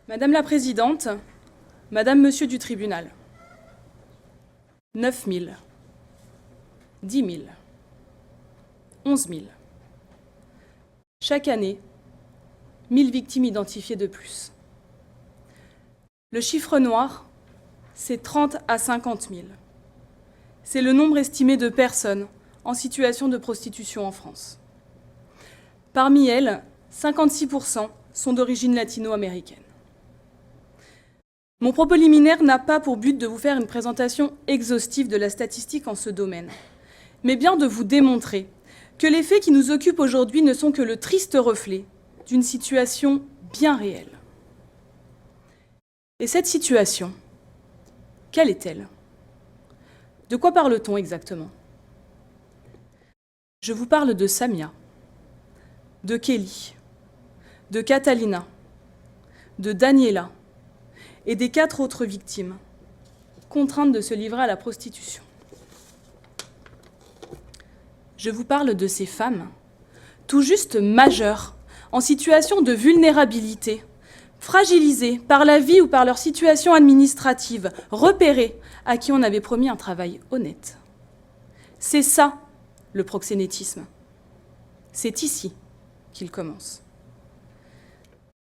Madame la Présidente, Madame, Monsieur du tribunal, 9 000, 10 000, 11 000. Chaque année, 1000 victimes identifiées de plus. Le chiffre noir, c'est 30 à 50 000. C'est le nombre estimé de personnes en situation de prostitution en France. Parmi elles, 56% sont d'origine latino-américaine. Mon propos liminaire n'a pas pour but de vous faire une présentation exhaustive de la statistique en ce domaine, mais bien de vous démontrer que les faits qui nous occupent aujourd'hui ne sont que le triste reflet d'une situation bien réelle. Et cette situation, quelle est-elle? De quoi parle-t-on exactement? Je vous parle de Samia, de Kelly, de Catalina, de Daniela et des 4 autres victimes, contraintes de se livrer à la prostitution. Je vous parle de ces femmes, tout juste majeures, en situation de vulnérabilité, fragilisées par la vie ou par leur situation administrative, repérées, à qui on avait promis un travail honnête. C'est ça, le proxénétisme. C'est ici qu'il commence.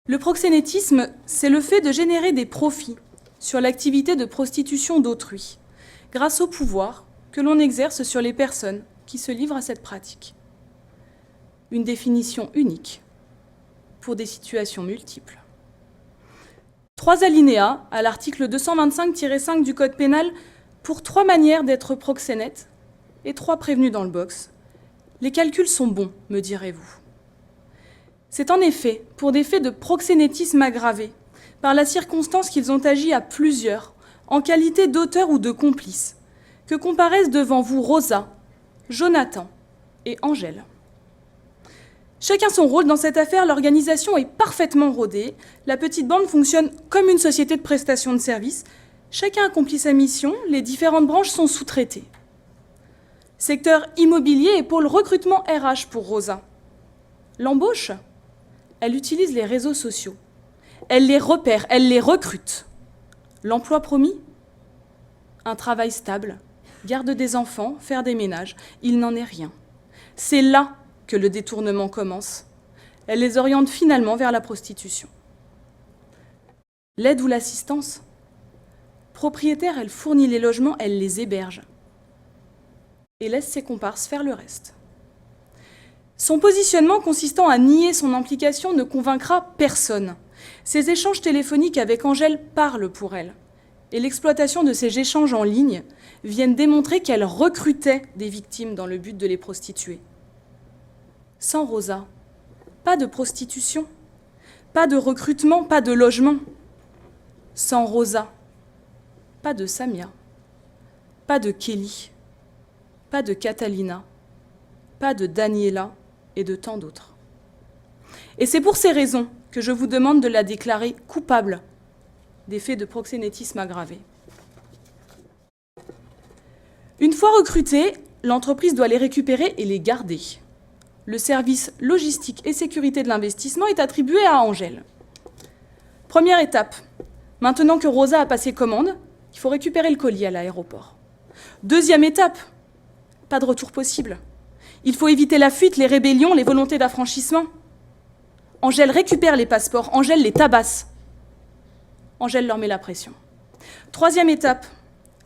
Le proxénétisme, c'est le fait de générer des profits sur l'activité de prostitution d'autrui, grâce au pouvoir que l'on exerce sur les personnes qui se livrent à cette pratique. Une définition unique pour des situations multiples. 3 alinéas à l'article 225-5 du Code pénal pour 3 manières d'être proxénète et 3 prévenus dans le box. Les calculs sont bons, me direz-vous. C'est en effet pour des faits de proxénétisme aggravé, par la circonstance qu'ils ont agi à plusieurs, en qualité d'auteurs ou de complices, que comparaissent devant vous Rosa, Jonathan et Angèle. Chacun son rôle dans cette affaire, l'organisation est parfaitement rodée, la petite bande fonctionne comme une société de prestation de services, chacun accomplit sa mission, les différentes branches sont sous-traitées. Secteur immobilier et pôle recrutement RH pour Rosa. L'embauche, elle utilise les réseaux sociaux. Elle les repère, elle les recrute. L'emploi promis? Un travail stable, garde des enfants, faire des ménages. Il n'en est rien. C'est là que le détournement commence. Elle les oriente finalement vers la prostitution. L'aide ou l'assistance? Propriétaire, elle fournit les logements, elle les héberge. Et laisse ses comparses faire le reste. Son positionnement consistant à nier son implication ne convaincra personne. Ses échanges téléphoniques avec Angèle parlent pour elle. Et l'exploitation de ces échanges en ligne viennent démontrer qu'elle recrutait des victimes dans le but de les prostituer. Sans Rosa, pas de prostitution, pas de recrutement, pas de logement. Sans Rosa, pas de Samia, pas de Kelly, pas de Catalina, pas de Daniela et de tant d'autres. Et c'est pour ces raisons que je vous demande de la déclarer coupable des faits de proxénétisme aggravé. Une fois recrutées, l'entreprise doit les récupérer et les garder. Le service logistique et sécurité de l'investissement est attribué à Angèle. Première étape, maintenant que Rosa a passé commande, il faut récupérer le colis à l'aéroport. Deuxième étape, pas de retour possible. Il faut éviter la fuite, les rébellions, les volontés d'affranchissement. Angèle récupère les passeports, Angèle les tabasse. Angèle leur met la pression. Troisième étape,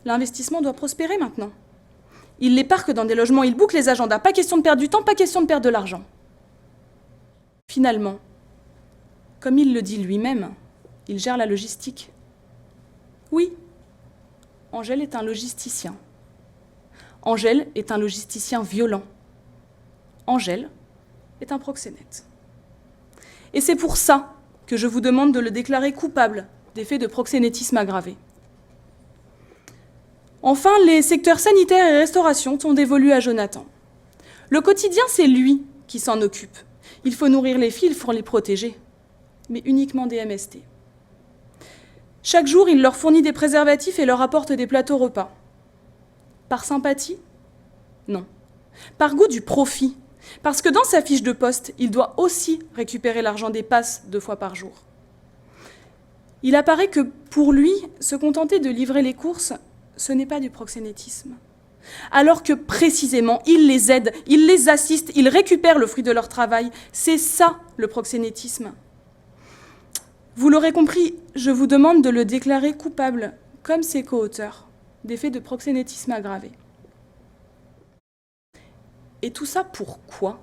l'investissement doit prospérer maintenant. Il les parque dans des logements, il boucle les agendas. Pas question de perdre du temps, pas question de perdre de l'argent. Finalement, comme il le dit lui-même, il gère la logistique. Oui, Angèle est un logisticien. Angèle est un logisticien violent. Angèle est un proxénète. Et c'est pour ça que je vous demande de le déclarer coupable des faits de proxénétisme aggravé. Enfin, les secteurs sanitaires et restauration sont dévolus à Jonathan. Le quotidien, c'est lui qui s'en occupe. Il faut nourrir les filles, il faut les protéger, mais uniquement des MST. Chaque jour, il leur fournit des préservatifs et leur apporte des plateaux repas. Par sympathie? Non. Par goût du profit. Parce que dans sa fiche de poste, il doit aussi récupérer l'argent des passes 2 fois par jour. Il apparaît que pour lui, se contenter de livrer les courses, ce n'est pas du proxénétisme. Alors que précisément, il les aide, il les assiste, il récupère le fruit de leur travail. C'est ça le proxénétisme. Vous l'aurez compris, je vous demande de le déclarer coupable, comme ses co-auteurs, des faits de proxénétisme aggravé. Et tout ça pourquoi ?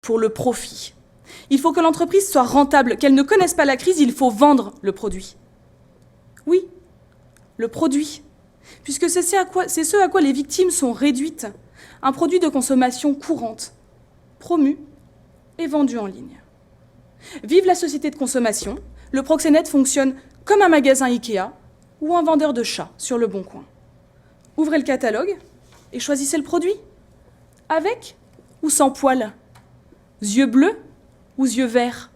Pour le profit. Il faut que l'entreprise soit rentable, qu'elle ne connaisse pas la crise, il faut vendre le produit. Oui, le produit. Puisque c'est ce à quoi les victimes sont réduites. Un produit de consommation courante, promu et vendu en ligne. Vive la société de consommation, le proxénète fonctionne comme un magasin Ikea ou un vendeur de chats sur le Bon Coin. Ouvrez le catalogue et choisissez le produit. Avec ou sans poils ? Yeux bleus ou yeux verts ?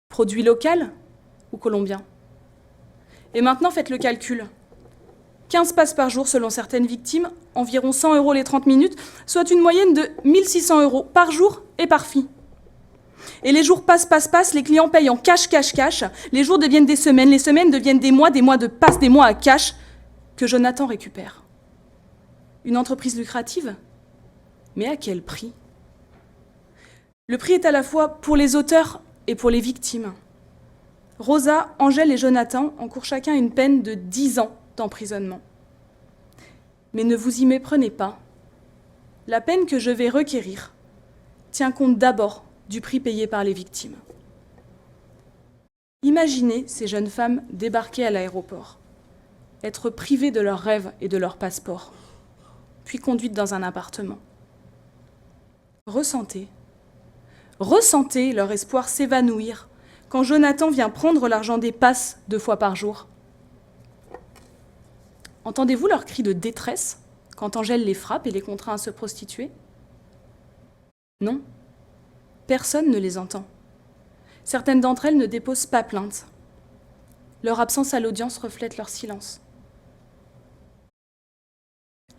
Produit local ou colombien ? Et maintenant, faites le calcul. 15 passes par jour selon certaines victimes, environ 100 € les 30 minutes, soit une moyenne de 1 600 € par jour et par fille. Et les jours passent, les clients payent en cash. Les jours deviennent des semaines, les semaines deviennent des mois de passe, des mois à cash que Jonathan récupère. Une entreprise lucrative ? Mais à quel prix ? Le prix est à la fois pour les auteurs et pour les victimes. Rosa, Angèle et Jonathan encourent chacun une peine de 10 ans d'emprisonnement. Mais ne vous y méprenez pas. La peine que je vais requérir tient compte d'abord du prix payé par les victimes. Imaginez ces jeunes femmes débarquer à l'aéroport, être privées de leurs rêves et de leur passeport, puis conduites dans un appartement. Ressentez leur espoir s'évanouir quand Jonathan vient prendre l'argent des passes 2 fois par jour. Entendez-vous leurs cris de détresse quand Angèle les frappe et les contraint à se prostituer ? Non, personne ne les entend. Certaines d'entre elles ne déposent pas plainte. Leur absence à l'audience reflète leur silence.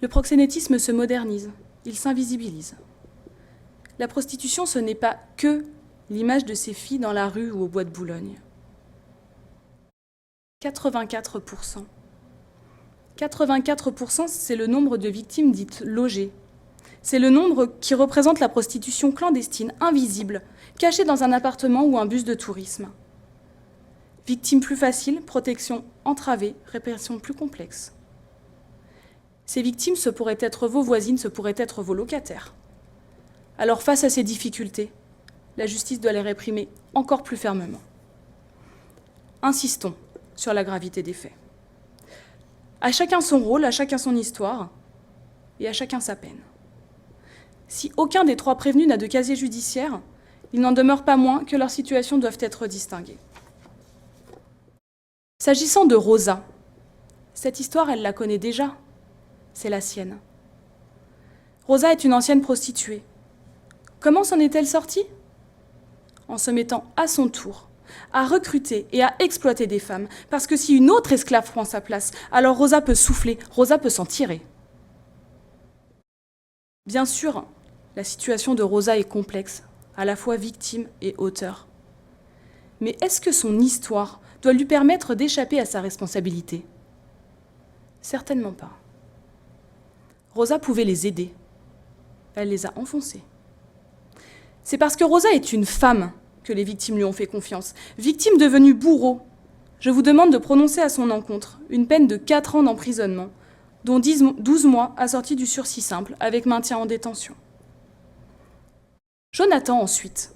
Le proxénétisme se modernise, il s'invisibilise. La prostitution, ce n'est pas que l'image de ces filles dans la rue ou au bois de Boulogne. 84%. 84%, c'est le nombre de victimes dites logées. C'est le nombre qui représente la prostitution clandestine, invisible, cachée dans un appartement ou un bus de tourisme. Victimes plus faciles, protection entravée, répression plus complexe. Ces victimes, ce pourraient être vos voisines, ce pourraient être vos locataires. Alors face à ces difficultés, la justice doit les réprimer encore plus fermement. Insistons sur la gravité des faits. À chacun son rôle, à chacun son histoire, et à chacun sa peine. Si aucun des 3 prévenus n'a de casier judiciaire, il n'en demeure pas moins que leurs situations doivent être distinguées. S'agissant de Rosa, cette histoire, elle la connaît déjà. C'est la sienne. Rosa est une ancienne prostituée. Comment s'en est-elle sortie ? En se mettant à son tour à recruter et à exploiter des femmes, parce que si une autre esclave prend sa place, alors Rosa peut souffler, Rosa peut s'en tirer. Bien sûr, la situation de Rosa est complexe, à la fois victime et auteur. Mais est-ce que son histoire doit lui permettre d'échapper à sa responsabilité ? Certainement pas. Rosa pouvait les aider. Elle les a enfoncés. C'est parce que Rosa est une femme que les victimes lui ont fait confiance. Victime devenue bourreau, je vous demande de prononcer à son encontre une peine de 4 ans d'emprisonnement, dont 12 mois assortis du sursis simple, avec maintien en détention. Jonathan, ensuite,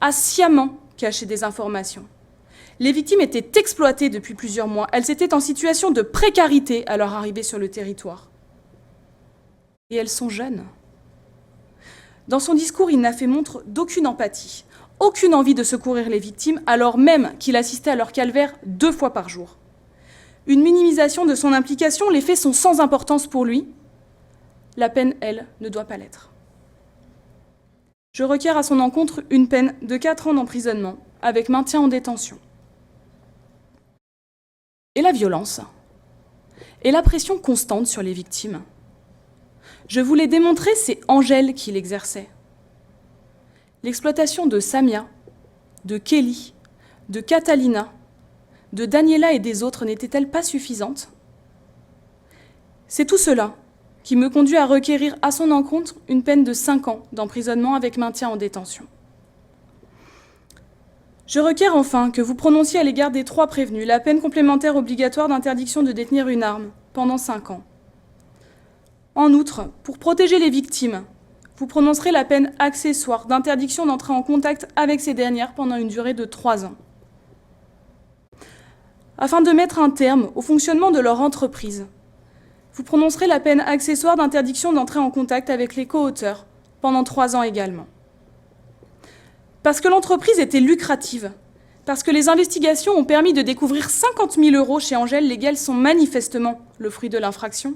a sciemment caché des informations. Les victimes étaient exploitées depuis plusieurs mois. Elles étaient en situation de précarité à leur arrivée sur le territoire. Et elles sont jeunes. Dans son discours, il n'a fait montre d'aucune empathie, aucune envie de secourir les victimes, alors même qu'il assistait à leur calvaire 2 fois par jour. Une minimisation de son implication, les faits sont sans importance pour lui. La peine, elle, ne doit pas l'être. Je requiers à son encontre une peine de 4 ans d'emprisonnement, avec maintien en détention. Et la violence ? Et la pression constante sur les victimes ? Je vous l'ai démontré, c'est Angèle qui l'exerçait. L'exploitation de Samia, de Kelly, de Catalina, de Daniela et des autres n'était-elle pas suffisante? C'est tout cela qui me conduit à requérir à son encontre une peine de 5 ans d'emprisonnement avec maintien en détention. Je requiers enfin que vous prononciez à l'égard des 3 prévenus la peine complémentaire obligatoire d'interdiction de détenir une arme pendant 5 ans. En outre, pour protéger les victimes, vous prononcerez la peine accessoire d'interdiction d'entrer en contact avec ces dernières pendant une durée de 3 ans. Afin de mettre un terme au fonctionnement de leur entreprise, vous prononcerez la peine accessoire d'interdiction d'entrer en contact avec les co-auteurs pendant 3 ans également. Parce que l'entreprise était lucrative, parce que les investigations ont permis de découvrir 50 000 € chez Angèle, lesquels sont manifestement le fruit de l'infraction,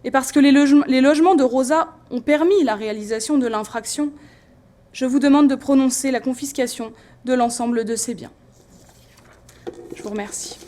et parce que les logements de Rosa ont permis la réalisation de l'infraction, je vous demande de prononcer la confiscation de l'ensemble de ces biens. Je vous remercie.